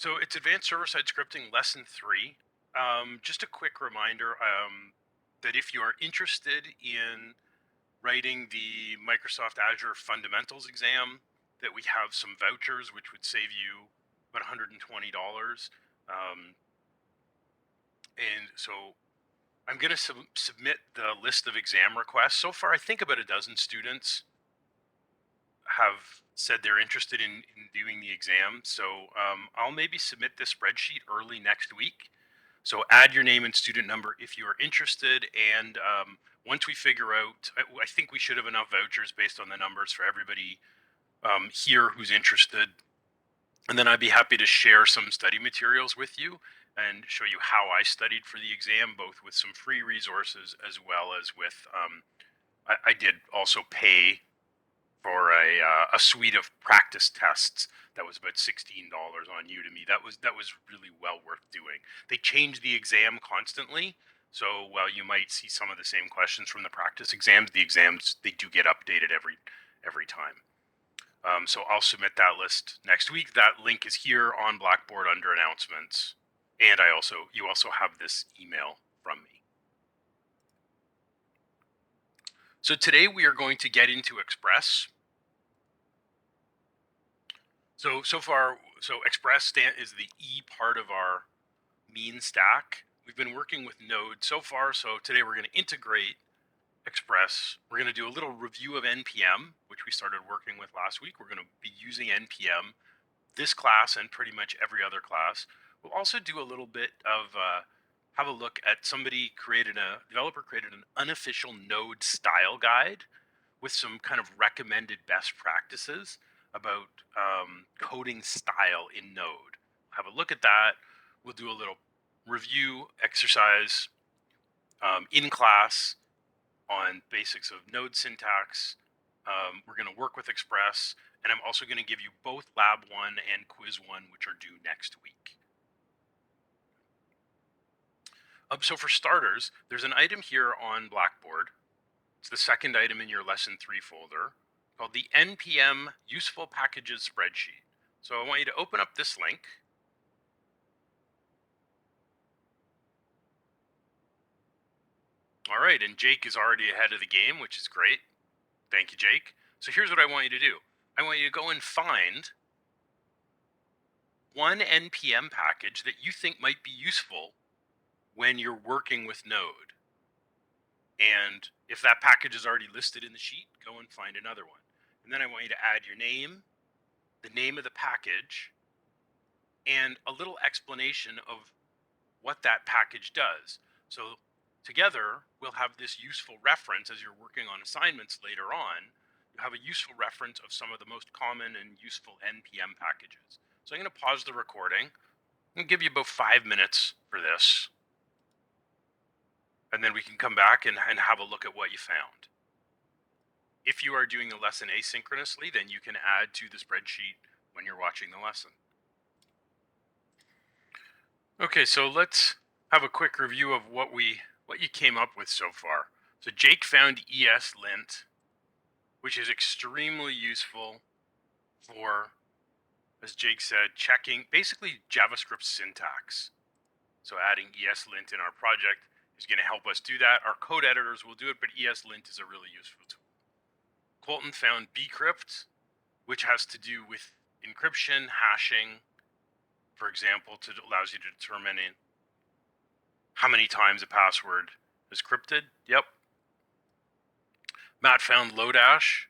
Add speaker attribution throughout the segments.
Speaker 1: So it's Advanced Server-Side Scripting Lesson 3. Just a quick reminder that if you are interested in writing the Microsoft Azure Fundamentals exam, that we have some vouchers which would save you about $120. And so I'm going to submit the list of exam requests. So far, I think about a dozen students have said they're interested in doing the exam. So I'll maybe submit this spreadsheet early next week. So add your name and student number if you are interested. And once we figure out, I think we should have enough vouchers based on the numbers for everybody here who's interested. And then I'd be happy to share some study materials with you and show you how I studied for the exam, both with some free resources as well as with, I did also pay for a suite of practice tests that was about $16 on Udemy. That was really well worth doing. They change the exam constantly, so while you might see some of the same questions from the practice exams, the exams they do get updated every time. So I'll submit that list next week. That link is here on Blackboard under announcements, and you also have this email from me. So today we are going to get into Express. So far, Express is the E part of our mean stack. We've been working with Node so far. So today we're going to integrate Express. We're going to do a little review of NPM, which we started working with last week. We're going to be using NPM this class and pretty much every other class. We'll also do a little bit of have a look at developer created an unofficial Node style guide with some kind of recommended best practices about coding style in Node. Have a look at that. We'll do a little review exercise in class on basics of Node syntax. We're going to work with Express, and I'm also going to give you both Lab 1 and Quiz 1, which are due next week. So for starters, there's an item here on Blackboard. It's the second item in your Lesson 3 folder called the NPM Useful Packages Spreadsheet. So I want you to open up this link. All right, and Jake is already ahead of the game, which is great. Thank you, Jake. So here's what I want you to do. I want you to go and find one NPM package that you think might be useful when you're working with Node. And if that package is already listed in the sheet, go and find another one. And then I want you to add your name, the name of the package, and a little explanation of what that package does. So together, we'll have this useful reference as you're working on assignments later on. You have a useful reference of some of the most common and useful NPM packages. So I'm going to pause the recording and give you about 5 minutes for this. And then we can come back and have a look at what you found. If you are doing the lesson asynchronously, then you can add to the spreadsheet when you're watching the lesson. Okay, so let's have a quick review of what you came up with so far. So Jake found ESLint, which is extremely useful for, as Jake said, checking basically JavaScript syntax. So adding ESLint in our project is going to help us do that. Our code editors will do it, but ESLint is a really useful tool. Colton found bcrypt, which has to do with encryption, hashing, for example, allows you to determine how many times a password is crypted. Yep. Matt found Lodash,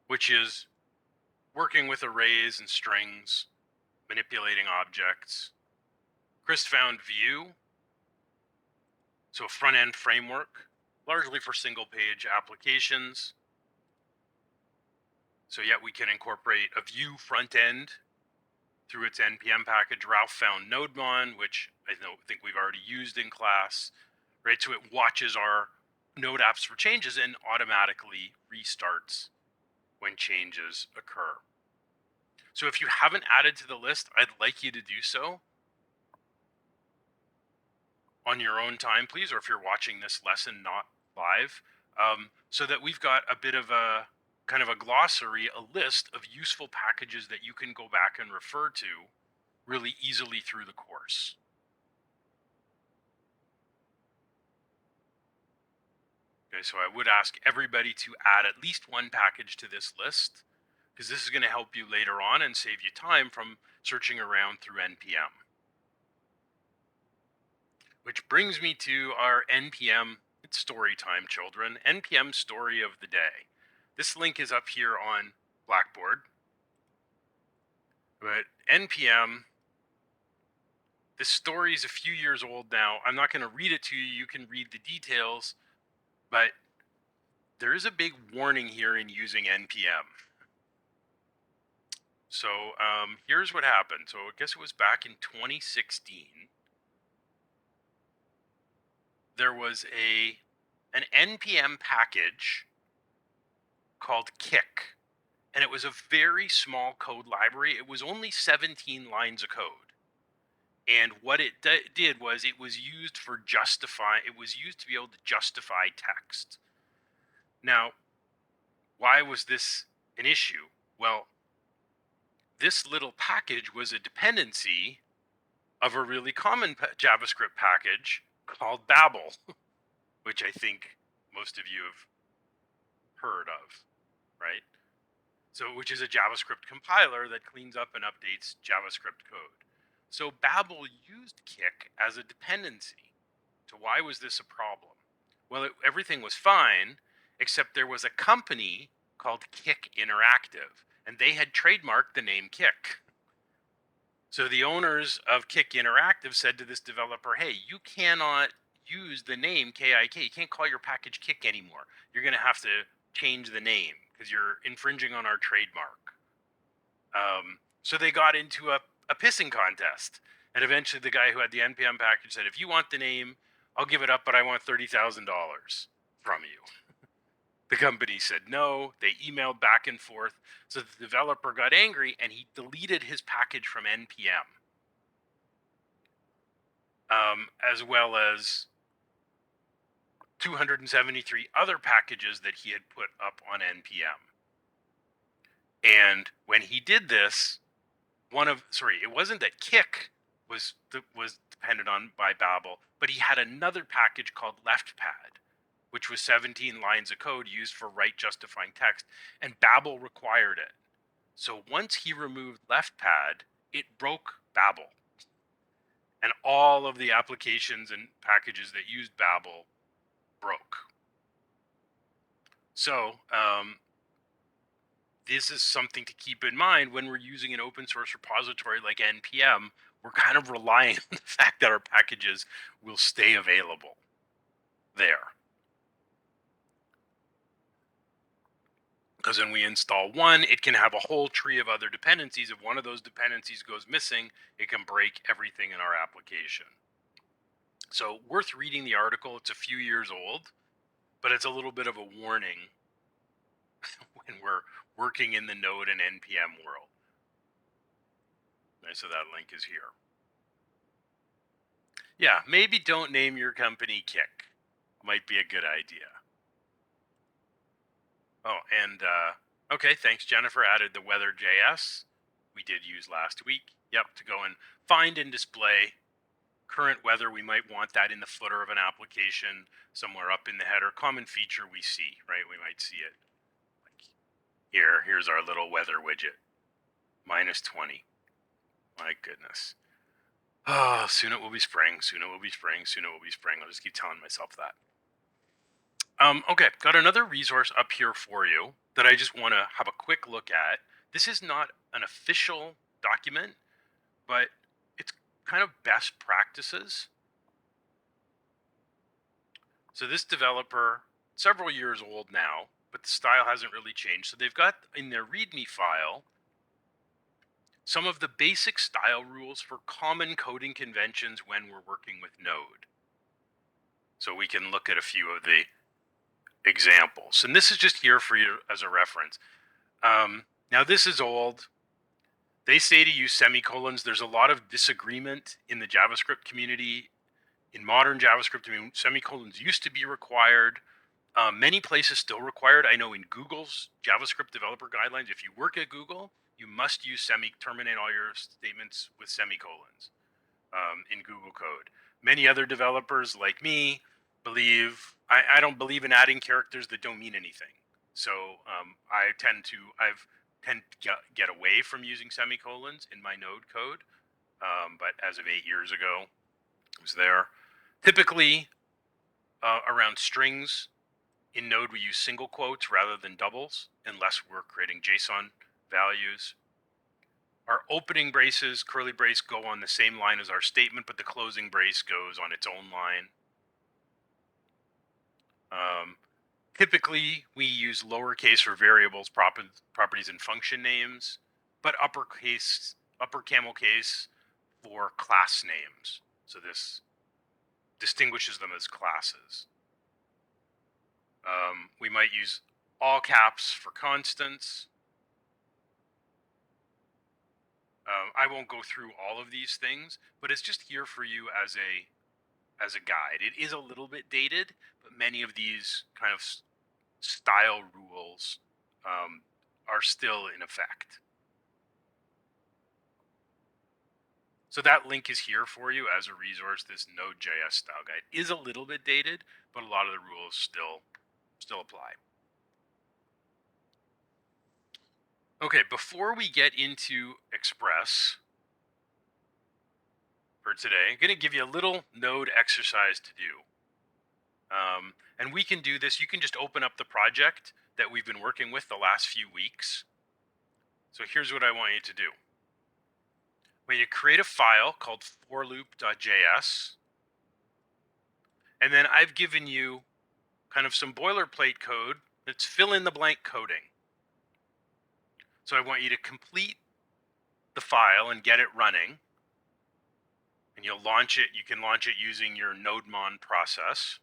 Speaker 1: which is working with arrays and strings, manipulating objects. Chris found Vue, so a front-end framework, largely for single-page applications. So yet we can incorporate a Vue front-end through its NPM package. Ralph found NodeMon, which I think we've already used in class, right? So it watches our Node apps for changes and automatically restarts when changes occur. So if you haven't added to the list, I'd like you to do so on your own time, please, or if you're watching this lesson not live, so that we've got a bit of a kind of a glossary, a list of useful packages that you can go back and refer to really easily through the course. Okay, so I would ask everybody to add at least one package to this list, because this is going to help you later on and save you time from searching around through npm. Which brings me to our npm, it's story time, children, npm story of the day. This link is up here on Blackboard, but npm, this story is a few years old now. I'm not going to read it to you. You can read the details, but there is a big warning here in using npm. So here's what happened. So I guess it was back in 2016. There was an npm package called kick, and it was a very small code library. It was only 17 lines of code. And what it did was it was used to be able to justify text. Now, why was this an issue? Well, this little package was a dependency of a really common JavaScript package called Babel, which I think most of you have heard of, right? So, which is a JavaScript compiler that cleans up and updates JavaScript code. So Babel used Kick as a dependency. So why was this a problem? Well, everything was fine, except there was a company called Kick Interactive, and they had trademarked the name Kick. So the owners of Kick Interactive said to this developer, hey, you cannot use the name KIK. You can't call your package Kick anymore. You're going to have to change the name because you're infringing on our trademark. So they got into a pissing contest. And eventually the guy who had the NPM package said, if you want the name, I'll give it up, but I want $30,000 from you. The company said no. They emailed back and forth. So the developer got angry and he deleted his package from NPM, as well as 273 other packages that he had put up on NPM. And when he did this, it wasn't that Kick was dependent on by Babel, but he had another package called LeftPad, which was 17 lines of code used for write justifying text, and Babel required it. So once he removed LeftPad, it broke Babel. And all of the applications and packages that used Babel broke. So this is something to keep in mind when we're using an open source repository like NPM. We're kind of relying on the fact that our packages will stay available there. Because when we install one, it can have a whole tree of other dependencies. If one of those dependencies goes missing, it can break everything in our application. So worth reading the article. It's a few years old, but it's a little bit of a warning when we're working in the Node and NPM world. So that link is here. Yeah, maybe don't name your company Kick. Might be a good idea. Oh, and okay, thanks, Jennifer. Added the weather.js we did use last week. Yep, to go and find and display current weather. We might want that in the footer of an application, somewhere up in the header. Common feature we see, right? We might see it like here's our little weather widget, -20. My goodness. Oh, soon it will be spring. Soon it will be spring. Soon it will be spring. I'll just keep telling myself that. Okay, got another resource up here for you that I just want to have a quick look at. This is not an official document, but it's kind of best practices. So this developer, several years old now, but the style hasn't really changed. So they've got in their README file some of the basic style rules for common coding conventions when we're working with Node. So we can look at a few of the examples. And this is just here for you as a reference. Now this is old. They say to use semicolons. There's a lot of disagreement in the JavaScript community. In modern JavaScript, I mean, semicolons used to be required. Many places still required. I know in Google's JavaScript developer guidelines, if you work at Google, you must terminate all your statements with semicolons in Google Code. Many other developers like me I don't believe in adding characters that don't mean anything. So I tend to get away from using semicolons in my Node code. But as of 8 years ago, it was there. Typically, around strings in Node, we use single quotes rather than doubles, unless we're creating JSON values. Our opening braces, curly brace, go on the same line as our statement, but the closing brace goes on its own line. Typically, we use lowercase for variables, properties, and function names, but upper camel case for class names. So this distinguishes them as classes. We might use all caps for constants. I won't go through all of these things, but it's just here for you as a guide. It is a little bit dated, but many of these kind of style rules are still in effect. So that link is here for you as a resource. This Node.js style guide is a little bit dated, but a lot of the rules still apply. Okay, before we get into Express for today, I'm going to give you a little Node exercise to do. And we can do this. You can just open up the project that we've been working with the last few weeks. So here's what I want you to do. I want you to create a file called forloop.js. And then I've given you kind of some boilerplate code that's fill in the blank coding. So I want you to complete the file and get it running. And you'll launch it. You can launch it using your nodemon process.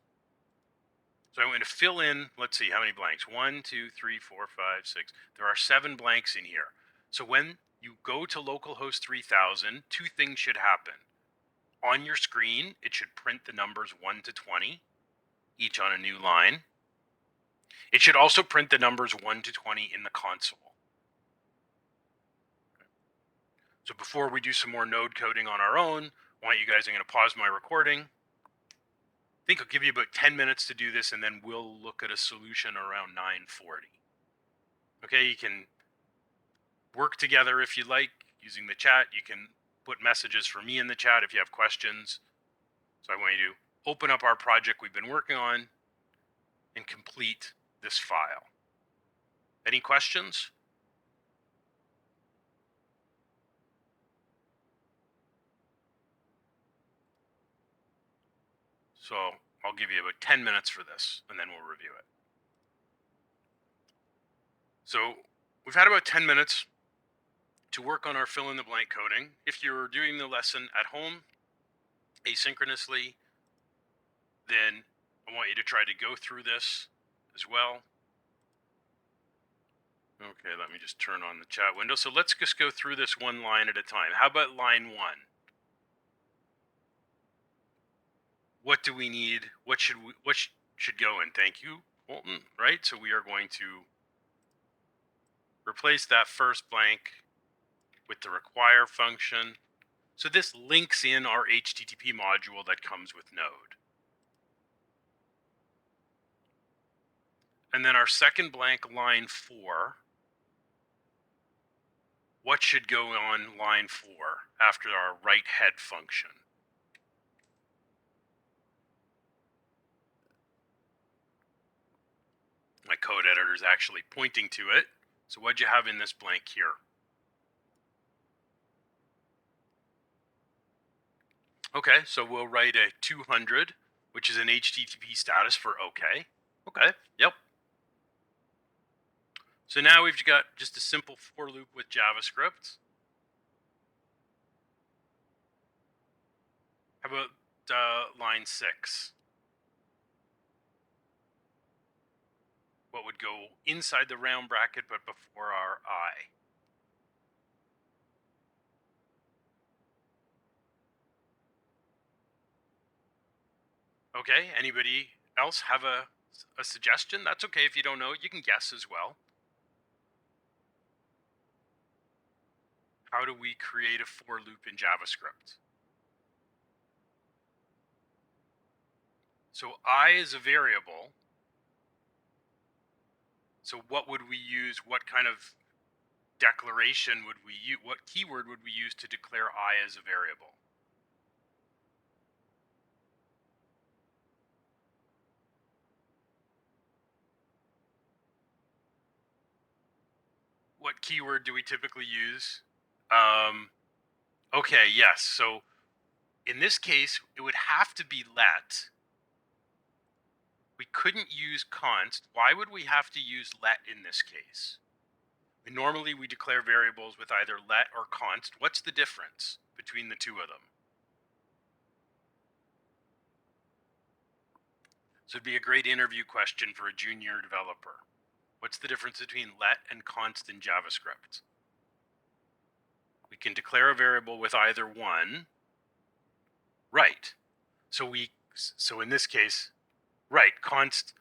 Speaker 1: So I'm going to fill in, let's see, how many blanks? 1, 2, 3, 4, 5, 6. There are 7 blanks in here. So when you go to localhost 3000, 2 things should happen. On your screen, it should print the numbers 1 to 20, each on a new line. It should also print the numbers 1 to 20 in the console. So before we do some more node coding on our own, I'm going to pause my recording. I think I'll give you about 10 minutes to do this, and then we'll look at a solution around 9:40. Okay, you can work together if you like using the chat. You can put messages for me in the chat if you have questions. So I want you to open up our project we've been working on and complete this file. Any questions? So I'll give you about 10 minutes for this, and then we'll review it. So we've had about 10 minutes to work on our fill-in-the-blank coding. If you're doing the lesson at home asynchronously, then I want you to try to go through this as well. Okay, let me just turn on the chat window. So let's just go through this one line at a time. How about line 1? What do we need? What should go in? Thank you, Colton. Right. So we are going to replace that first blank with the require function. So this links in our HTTP module that comes with Node. And then our second blank, line 4. What should go on line 4 after our write head function? My code editor is actually pointing to it. So what'd you have in this blank here? Okay, so we'll write a 200, which is an HTTP status for OK. Okay, yep. So now we've got just a simple for loop with JavaScript. How about line 6? What would go inside the round bracket but before our I? Okay, anybody else have a suggestion? That's okay if you don't know. You can guess as well. How do we create a for loop in JavaScript? So I is a variable. So what would we use? What kind of declaration would we use? What keyword would we use to declare I as a variable? What keyword do we typically use? Okay, yes. So in this case, it would have to be let. We couldn't use const. Why would we have to use let in this case? Normally we declare variables with either let or const. What's the difference between the two of them? So it'd be a great interview question for a junior developer. What's the difference between let and const in JavaScript? We can declare a variable with either one. Right. So in this case, right, const,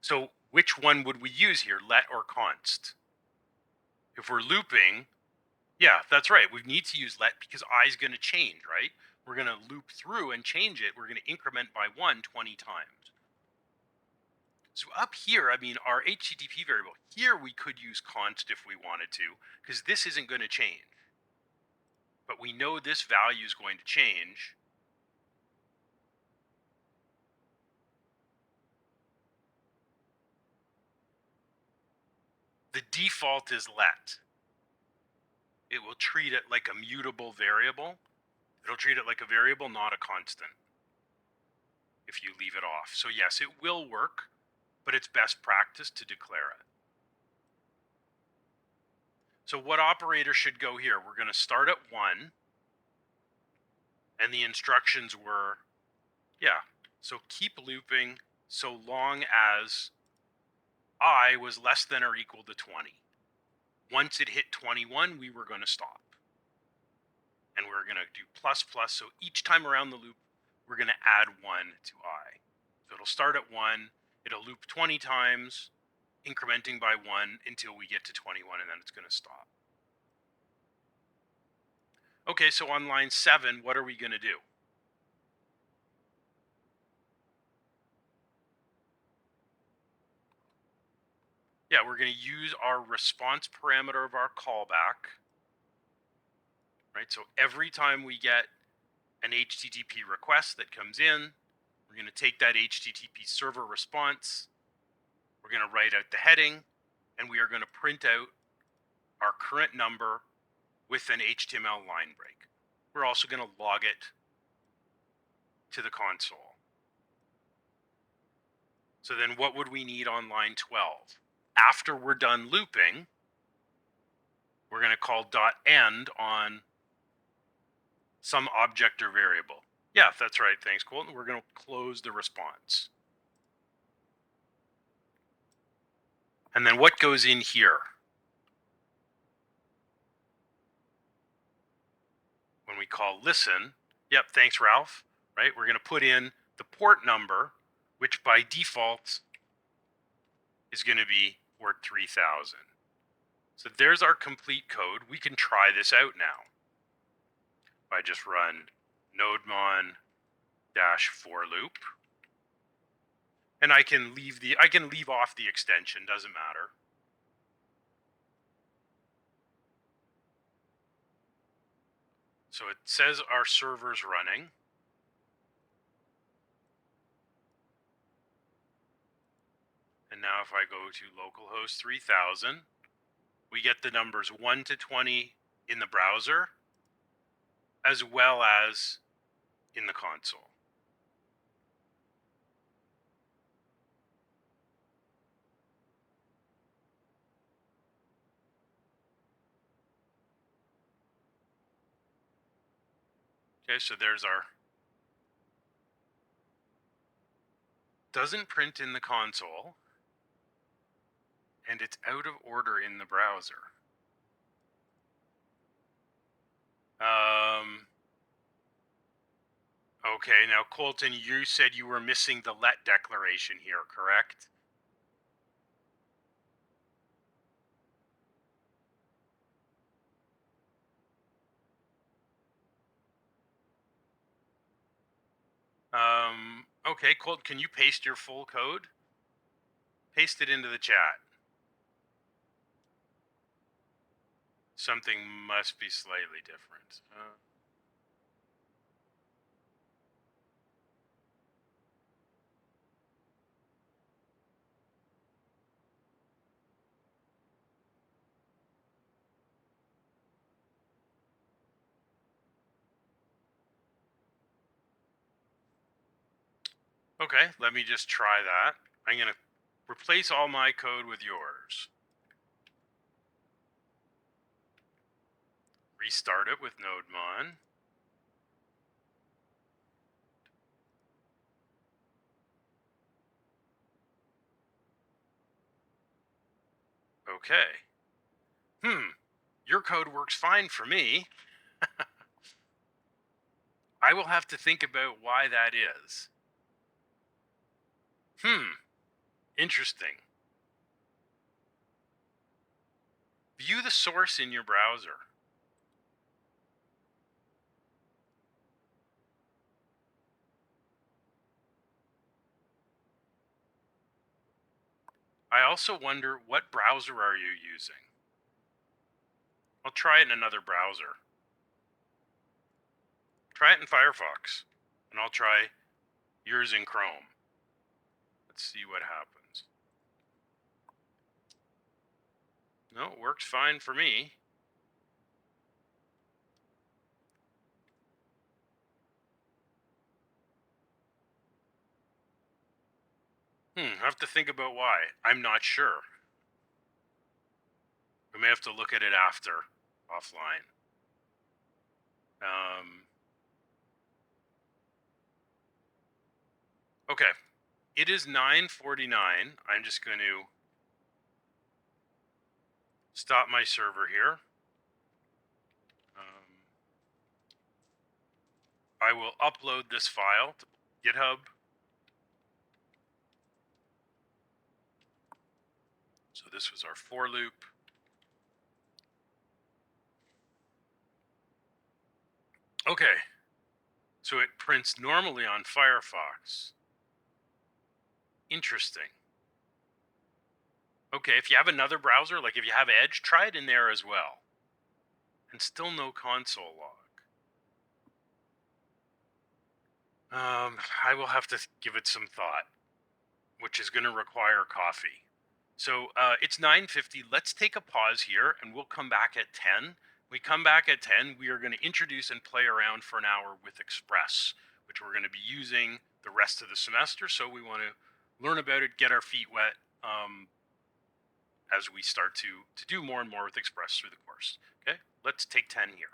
Speaker 1: so which one would we use here, let or const? If we're looping, yeah, that's right. We need to use let because I is going to change, right? We're going to loop through and change it. We're going to increment by 20 times. So up here, I mean, our HTTP variable, here we could use const if we wanted to, because this isn't going to change. But we know this value is going to change. The default is let. It will treat it like a mutable variable. It'll treat it like a variable, not a constant, if you leave it off. So yes, it will work, but it's best practice to declare it. So what operator should go here? We're going to start at 1, and the instructions were, yeah, so keep looping so long as I was less than or equal to 20. Once it hit 21, we were going to stop. And we're going to do plus plus. So each time around the loop, we're going to add 1 to I. So it'll start at 1, it'll loop 20 times, incrementing by 1 until we get to 21, and then it's going to stop. Okay, so on line 7, what are we going to do? Yeah, we're going to use our response parameter of our callback, right? So every time we get an HTTP request that comes in, we're going to take that HTTP server response, we're going to write out the heading, and we are going to print out our current number with an HTML line break. We're also going to log it to the console. So then what would we need on line 12? After we're done looping, we're going to call .end on some object or variable. Yeah, that's right. Thanks, Colton. We're going to close the response. And then what goes in here? When we call listen, yep, thanks, Ralph, right? We're going to put in the port number, which by default is going to be port 3000. So there's our complete code. We can try this out now. If I just run nodemon -for loop, and I can leave off the extension, doesn't matter. So it says our server's running. And now if I go to localhost 3000, we get the numbers 1 to 20 in the browser, as well as in the console. Okay, so there's our, doesn't print in the console, and it's out of order in the browser. Okay, now Colton, you said you were missing the let declaration here, correct? Okay, Colt, can you paste your full code? Paste it into the chat. Something must be slightly different. Okay, let me just try that. I'm going to replace all my code with yours. Restart it with NodeMon. Okay. Your code works fine for me. I will have to think about why that is. Interesting. View the source in your browser. I also wonder, what browser are you using? I'll try it in another browser. Try it in Firefox, and I'll try yours in Chrome. Let's see what happens. No, it works fine for me. I have to think about why. I'm not sure. We may have to look at it after, offline. Okay, it is 9:49. I'm just going to stop my server here. I will upload this file to GitHub. So this was our for loop. Okay, so it prints normally on Firefox. Interesting. Okay, if you have another browser, like if you have Edge, try it in there as well. And still no console log. I will have to give it some thought, which is going to require coffee. So it's 9:50. Let's take a pause here, and we'll come back at 10. We come back at 10. We are going to introduce and play around for an hour with Express, which we're going to be using the rest of the semester. So we want to learn about it, get our feet wet, as we start to do more and more with Express through the course. Okay, let's take 10 here.